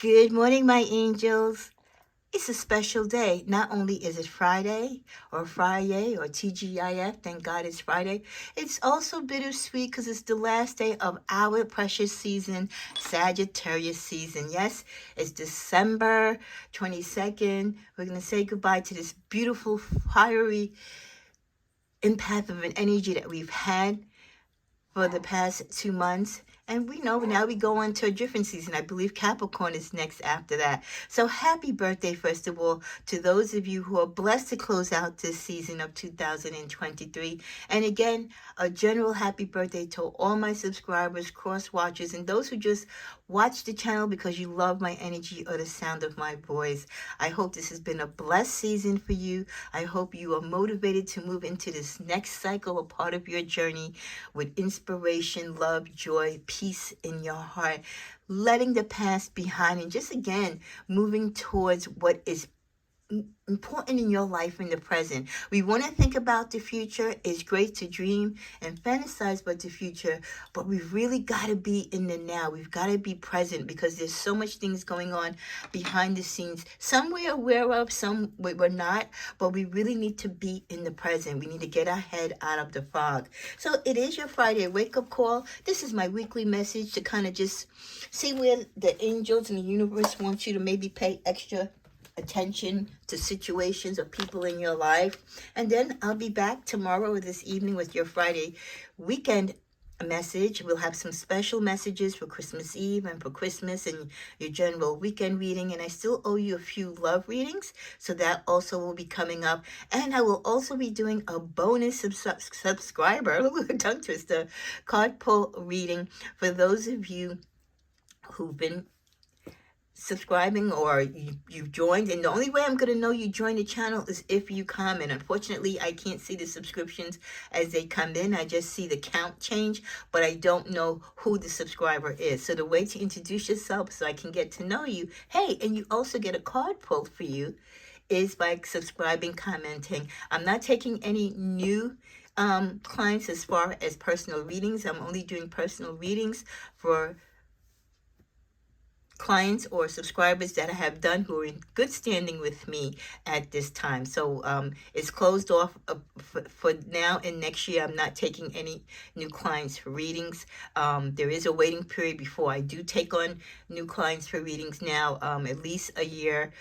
Good morning, my angels. It's a special day. Not only is it Friday or TGIF, thank God it's Friday, it's also bittersweet because it's the last day of our precious season, Sagittarius season. Yes, it's December 22nd. We're going to say goodbye to this beautiful, fiery empath of an energy that we've had for the past 2 months. And we know now we go on to a different season. I believe Capricorn is next after that. So happy birthday, first of all, to those of you who are blessed to close out this season of 2023. And again, a general happy birthday to all my subscribers, cross watchers, and those who just watch the channel because you love my energy or the sound of my voice. I hope this has been a blessed season for you. I hope you are motivated to move into this next cycle, a part of your journey with inspiration, love, joy, peace in your heart, letting the past behind and just again moving towards what is important in your life in the present. We want to think about the future. It's great to dream and fantasize about the future, but we've really got to be in the now. We've got to be present because there's so much things going on behind the scenes. Some we're aware of, some we're not, but we really need to be in the present. We need to get our head out of the fog. So it is your Friday wake-up call. This is my weekly message to kind of just see where the angels and the universe want you to maybe pay extra attention to situations or people in your life. And then I'll be back tomorrow or this evening with your Friday weekend message. We'll have some special messages for Christmas Eve and for Christmas and your general weekend reading. And I still owe you a few love readings, so that also will be coming up. And I will also be doing a bonus subscriber tongue twister card pull reading for those of you who've been subscribing or you've joined, and the only way I'm going to know you joined the channel is if you comment. Unfortunately, I can't see the subscriptions as they come in. I just see the count change, but I don't know who the subscriber is. So the way to introduce yourself so I can get to know you, hey, and you also get a card pulled for you, is by subscribing, commenting. I'm not taking any new clients as far as personal readings. I'm only doing personal readings for clients or subscribers that I have done who are in good standing with me at this time. So it's closed off for now, and next year I'm not taking any new clients for readings. There is a waiting period before I do take on new clients for readings now, at least a year,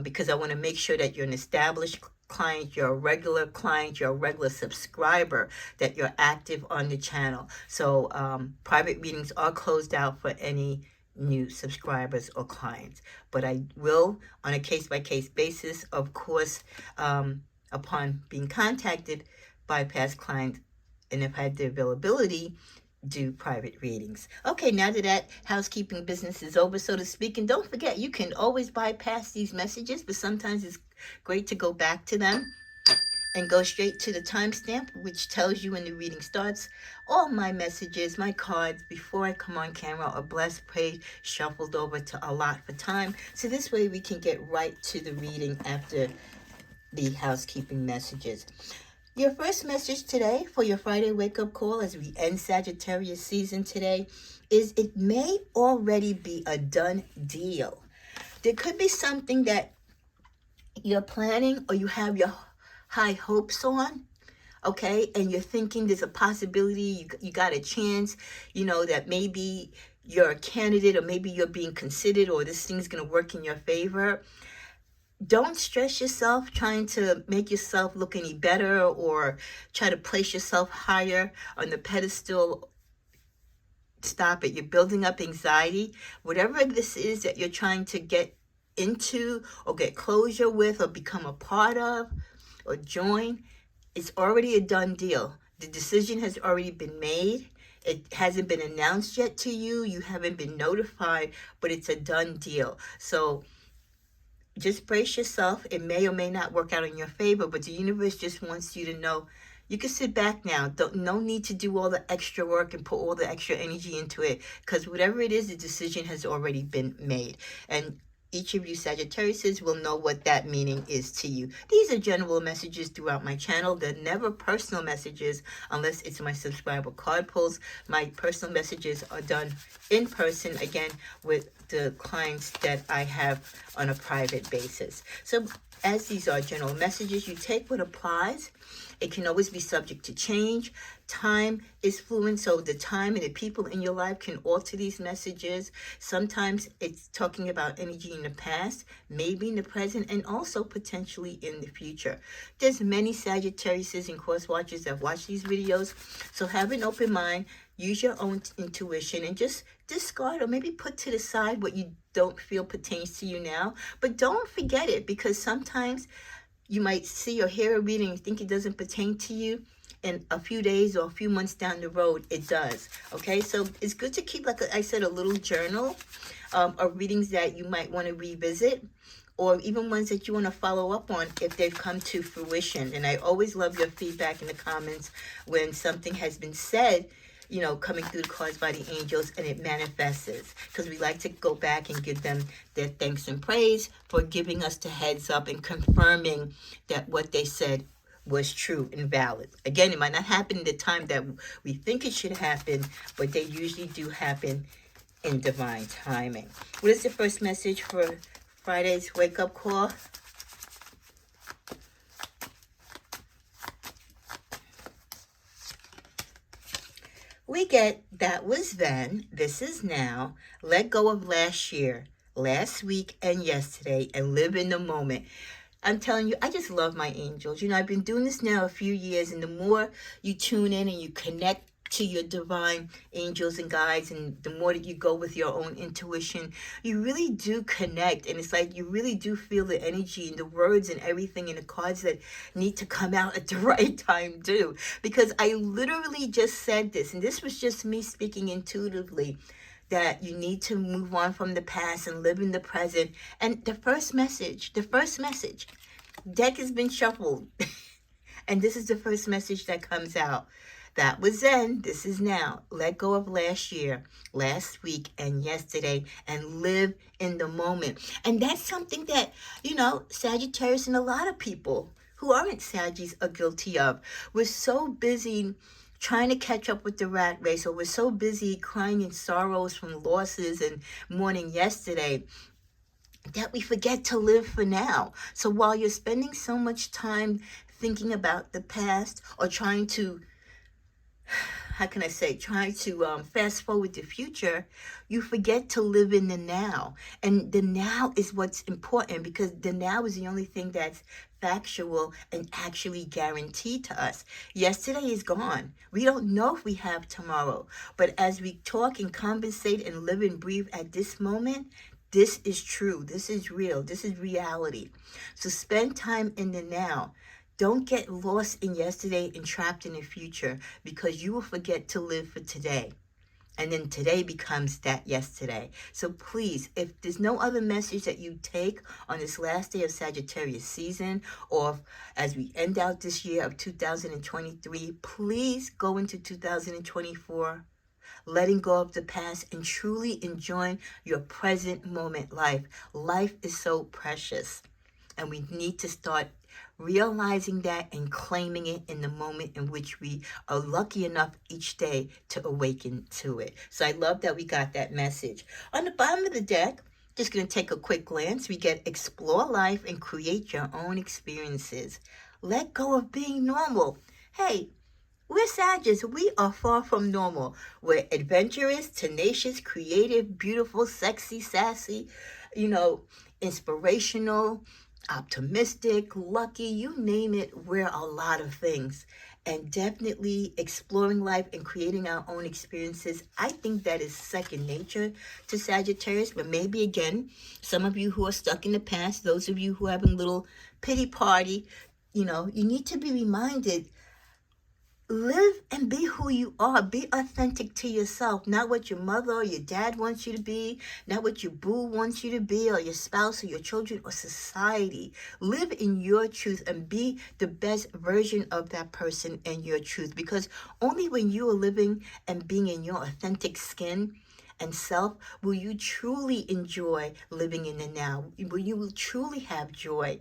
because I want to make sure that you're an established client, you're a regular client, you're a regular subscriber, that you're active on the channel. So private readings are closed out for any new subscribers or clients, but I will, on a case-by-case basis, of course, upon being contacted by past clients, and if I had the availability, do private readings. Okay, now that housekeeping business is over, so to speak, and don't forget, you can always bypass these messages, but sometimes it's great to go back to them and go straight to the timestamp, which tells you when the reading starts. All my messages, my cards, before I come on camera, are blessed, prayed, shuffled over to allot for time. So this way we can get right to the reading after the housekeeping messages. Your first message today for your Friday wake-up call as we end Sagittarius season today is it may already be a done deal. There could be something that you're planning or you have your high hopes on, okay, and you're thinking there's a possibility, you got a chance, that maybe you're a candidate or maybe you're being considered or this thing's going to work in your favor. Don't stress yourself trying to make yourself look any better or try to place yourself higher on the pedestal. Stop it. You're building up anxiety. Whatever this is that you're trying to get into or get closure with or become a part of or join, it's already a done deal. The decision has already been made. It hasn't been announced yet to you. You haven't been notified, but it's a done deal. So just brace yourself. It may or may not work out in your favor, but the universe just wants you to know you can sit back now. No need to do all the extra work and put all the extra energy into it, because whatever it is, the decision has already been made. And each of you Sagittariuses will know what that meaning is to you. These are general messages throughout my channel. They're never personal messages unless it's my subscriber card pulls. My personal messages are done in person, again, with the clients that I have on a private basis. So as these are general messages, you take what applies. It can always be subject to change. Time is fluent, so the time and the people in your life can alter these messages. Sometimes it's talking about energy in the past, maybe in the present, and also potentially in the future. There's many Sagittariuses and cross watchers that watch these videos, so have an open mind. Use your own intuition and just discard or maybe put to the side what you don't feel pertains to you now. But don't forget it, because sometimes you might see or hear a reading and think it doesn't pertain to you, and a few days or a few months down the road, it does. Okay, so it's good to keep, like I said, a little journal of readings that you might want to revisit, or even ones that you want to follow up on if they've come to fruition. And I always love your feedback in the comments when something has been said, you know, coming through the cards by the angels, and it manifests, because we like to go back and give them their thanks and praise for giving us the heads up and confirming that what they said was true and valid. Again, it might not happen in the time that we think it should happen, but they usually do happen in divine timing. What is the first message for Friday's wake-up call? We get that was then, this is now, let go of last year, last week, and yesterday, and live in the moment. I'm telling you, I just love my angels. You know, I've been doing this now a few years, and the more you tune in and you connect to your divine angels and guides, and the more that you go with your own intuition, you really do connect. And it's like you really do feel the energy and the words and everything and the cards that need to come out at the right time too. Because I literally just said this, and this was just me speaking intuitively, that you need to move on from the past and live in the present. And the first message, deck has been shuffled. And this is the first message that comes out. That was then, this is now. Let go of last year, last week, and yesterday, and live in the moment. And that's something that, you know, Sagittarius and a lot of people who aren't Sagittarius are guilty of. We're so busy trying to catch up with the rat race, or we're so busy crying in sorrows from losses and mourning yesterday, that we forget to live for now. So while you're spending so much time thinking about the past, or trying to, how can I say, trying to fast forward the future, you forget to live in the now. And the now is what's important, because the now is the only thing that's factual and actually guaranteed to us. Yesterday is gone. We don't know if we have tomorrow. But as we talk and compensate and live and breathe at this moment, this is true. This is real. This is reality. So spend time in the now. Don't get lost in yesterday and trapped in the future, because you will forget to live for today. And then today becomes that yesterday. So please, if there's no other message that you take on this last day of Sagittarius season, or as we end out this year of 2023, please go into 2024 letting go of the past and truly enjoying your present moment life. Life is so precious, and we need to start realizing that and claiming it in the moment in which we are lucky enough each day to awaken to it. So I love that we got that message. On the bottom of the deck, just going to take a quick glance, we get explore life and create your own experiences. Let go of being normal. Hey, we're Sagittarius. We are far from normal. We're adventurous, tenacious, creative, beautiful, sexy, sassy, you know, inspirational, optimistic, lucky, you name it, we're a lot of things. And definitely exploring life and creating our own experiences, I think that is second nature to Sagittarius. But maybe again, some of you who are stuck in the past, those of you who are having a little pity party, you know, you need to be reminded, live and be who you are. Be authentic to yourself, not what your mother or your dad wants you to be, not what your boo wants you to be, or your spouse or your children or society. Live in your truth and be the best version of that person and your truth, because only when you are living and being in your authentic skin and self, will you truly enjoy living in the now? Will you truly have joy,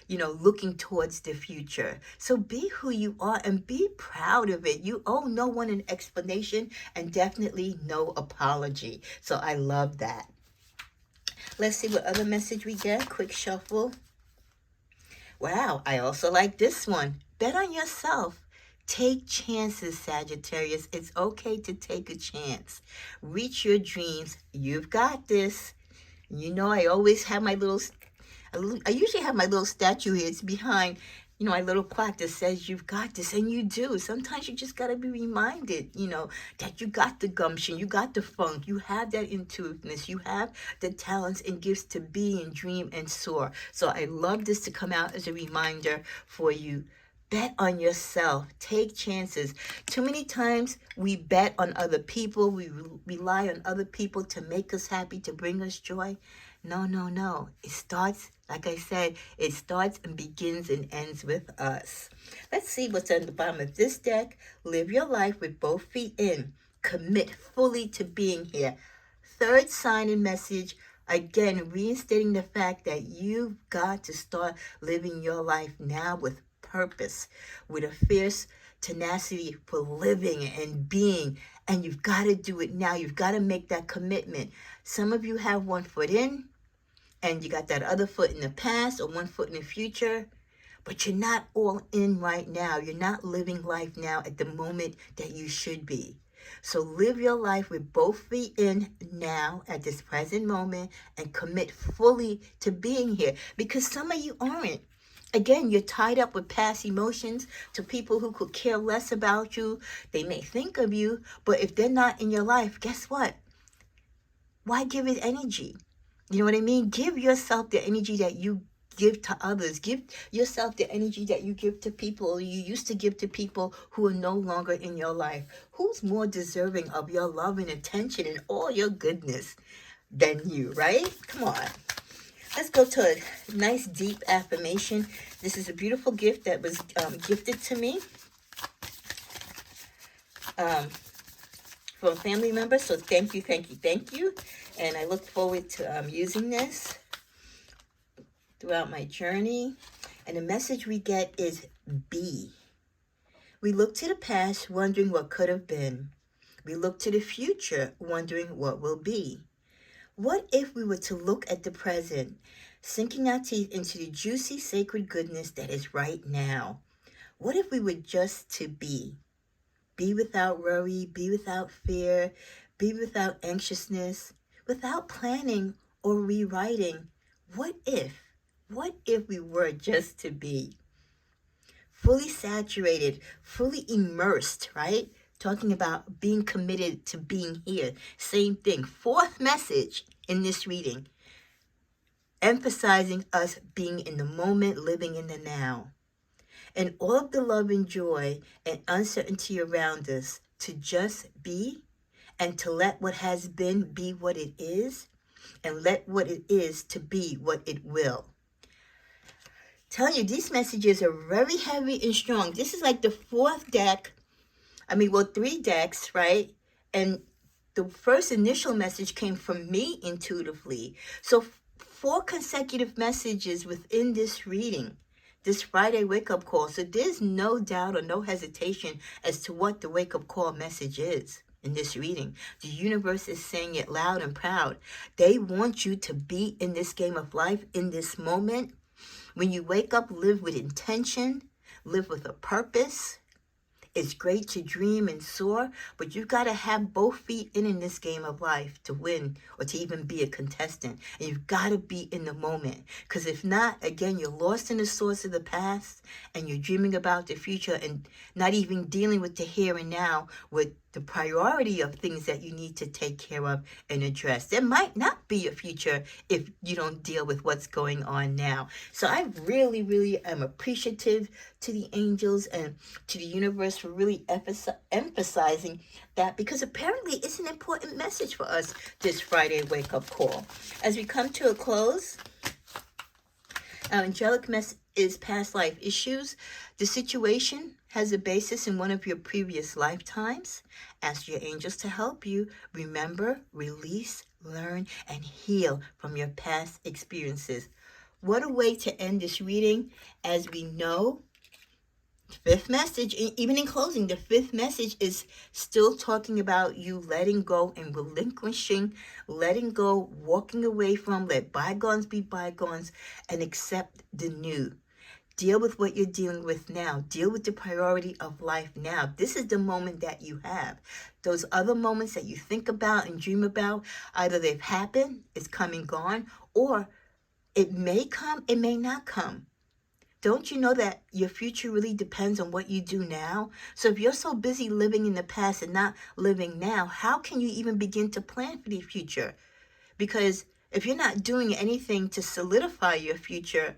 looking towards the future? So be who you are and be proud of it. You owe no one an explanation and definitely no apology. So I love that. Let's see what other message we get. Quick shuffle. Wow, I also like this one. Bet on yourself. Take chances, Sagittarius. It's okay to take a chance. Reach your dreams. You've got this. I always have I usually have my little statue here. It's behind, my little plaque that says you've got this, and you do. Sometimes you just got to be reminded, that you got the gumption, you got the funk, you have that intuitiveness, you have the talents and gifts to be and dream and soar. So I love this to come out as a reminder for you. Bet on yourself. Take chances. Too many times we bet on other people. We rely on other people to make us happy, to bring us joy. No. It starts, like I said, it starts and begins and ends with us. Let's see what's on the bottom of this deck. Live your life with both feet in. Commit fully to being here. Third sign and message, again, reinstating the fact that you've got to start living your life now with purpose, with a fierce tenacity for living and being. And you've got to do it now. You've got to make that commitment. Some of you have one foot in, and you got that other foot in the past or one foot in the future, but you're not all in right now. You're not living life now at the moment that you should be. So live your life with both feet in now at this present moment and commit fully to being here, because some of you aren't. Again, you're tied up with past emotions to people who could care less about you. They may think of you, but if they're not in your life, guess what? Why give it energy? You know what I mean? Give yourself the energy that you give to others. Give yourself the energy that you give to people, or you used to give to people who are no longer in your life. Who's more deserving of your love and attention and all your goodness than you, right? Come on. Let's go to a nice deep affirmation. This is a beautiful gift that was gifted to me from a family member. So thank you. And I look forward to using this throughout my journey. And the message we get is be. We look to the past, wondering what could have been. We look to the future, wondering what will be. What if we were to look at the present, sinking our teeth into the juicy, sacred goodness that is right now? What if we were just to be? Be without worry, be without fear, be without anxiousness, without planning or rewriting. What if we were just to be? Fully saturated, fully immersed, right? Talking about being committed to being here. Same thing. Fourth message in this reading. Emphasizing us being in the moment, living in the now. And all of the love and joy and uncertainty around us, to just be and to let what has been be what it is, and let what it is to be what it will. Tell you, these messages are very heavy and strong. This is like the fourth deck. Three decks, right? And the first initial message came from me intuitively. So 4 consecutive messages within this reading, this Friday wake-up call. So there's no doubt or no hesitation as to what the wake-up call message is in this reading. The universe is saying it loud and proud. They want you to be in this game of life, in this moment. When you wake up, live with intention, live with a purpose. It's great to dream and soar, but you've got to have both feet in this game of life to win or to even be a contestant. And you've got to be in the moment. Because if not, again, you're lost in the source of the past and you're dreaming about the future and not even dealing with the here and now with the priority of things that you need to take care of and address. There might not be a future if you don't deal with what's going on now. So I really, really am appreciative to the angels and to the universe for really emphasizing that, because apparently it's an important message for us this Friday wake-up call. As we come to a close, our angelic message is past life issues. The situation has a basis in one of your previous lifetimes, ask your angels to help you remember, release, learn, and heal from your past experiences. What a way to end this reading. As we know, fifth message, even in closing, the fifth message is still talking about you letting go and relinquishing, letting go, walking away from, let bygones be bygones, and accept the new. Deal with what you're dealing with now. Deal with the priority of life now. This is the moment that you have. Those other moments that you think about and dream about, either they've happened, it's come and gone, or it may come, it may not come. Don't you know that your future really depends on what you do now? So if you're so busy living in the past and not living now, how can you even begin to plan for the future? Because if you're not doing anything to solidify your future,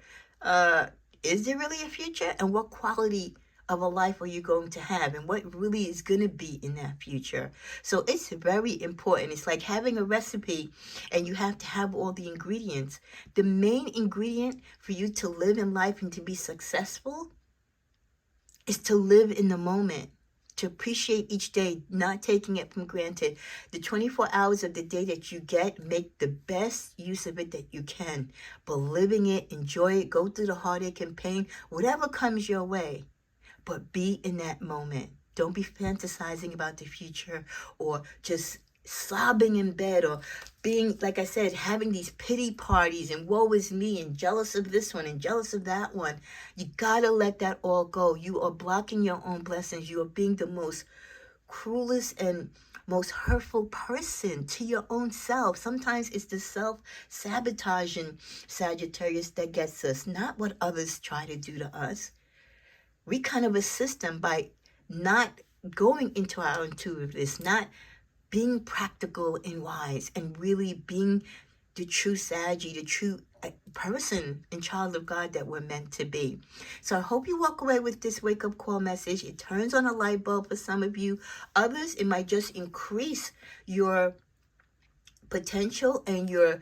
is there really a future? And what quality of a life are you going to have? And what really is going to be in that future? So it's very important. It's like having a recipe and you have to have all the ingredients. The main ingredient for you to live in life and to be successful is to live in the moment, to appreciate each day, not taking it from granted. The 24 hours of the day that you get, make the best use of it that you can. But living it, enjoy it, go through the heartache and pain, whatever comes your way. But be in that moment. Don't be fantasizing about the future or just sobbing in bed or being, like I said, having these pity parties and woe is me and jealous of this one and jealous of that one. You gotta let that all go. You are blocking your own blessings. You are being the most cruelest and most hurtful person to your own self. Sometimes it's the self-sabotaging Sagittarius that gets us, not what others try to do to us. We kind of assist them by not going into our intuitiveness, not being practical and wise, and really being the true Sagi, the true person and child of God that we're meant to be. So I hope you walk away with this wake-up call message. It turns on a light bulb for some of you. Others, it might just increase your potential and your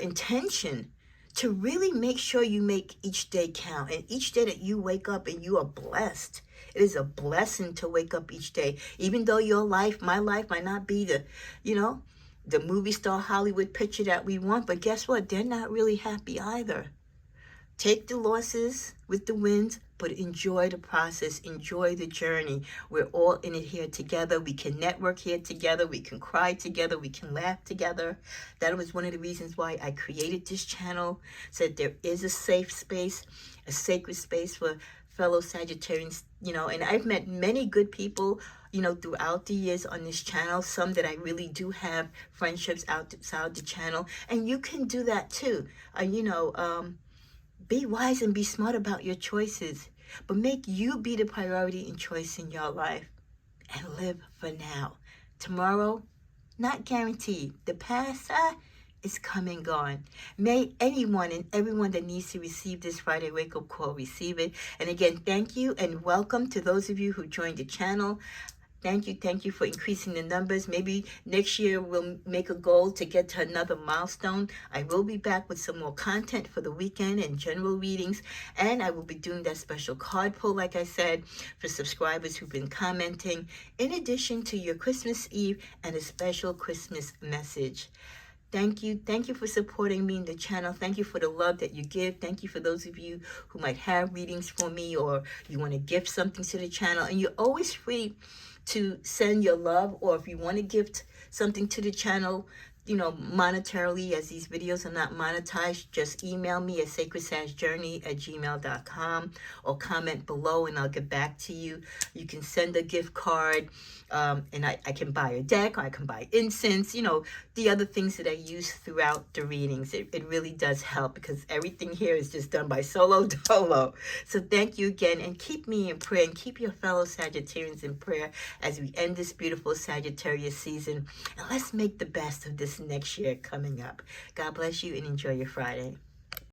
intention to really make sure you make each day count. And each day that you wake up and you are blessed. It is a blessing to wake up each day. Even though your life, my life, might not be the movie star Hollywood picture that we want. But guess what? They're not really happy either. Take the losses with the wins, but enjoy the process. Enjoy the journey. We're all in it here together. We can network here together. We can cry together. We can laugh together. That was one of the reasons why I created this channel, so that there is a safe space, a sacred space for fellow Sagittarians, and I've met many good people, throughout the years on this channel, some that I really do have friendships outside the channel, and you can do that too. Be wise and be smart about your choices, but make you be the priority and choice in your life, and live for now. Tomorrow, not guaranteed. The past, is come and gone. May anyone and everyone that needs to receive this Friday wake-up call receive it. And again, thank you and welcome to those of you who joined the channel. Thank you for increasing the numbers. Maybe next year we'll make a goal to get to another milestone. I will be back with some more content for the weekend and general readings. And I will be doing that special card pull, like I said, for subscribers who've been commenting, in addition to your Christmas Eve and a special Christmas message. Thank you. Thank you for supporting me in the channel. Thank you for the love that you give. Thank you for those of you who might have readings for me, or you want to gift something to the channel. And you're always free to send your love, or if you want to gift something to the channel, monetarily, as these videos are not monetized, just email me at sacredsagjourney@gmail.com or comment below and I'll get back to you. You can send a gift card, and I can buy a deck, or I can buy incense, the other things that I use throughout the readings. It really does help, because everything here is just done by solo dolo. So thank you again, and keep me in prayer, and keep your fellow Sagittarians in prayer as we end this beautiful Sagittarius season. And let's make the best of this next year coming up. God bless you and enjoy your Friday.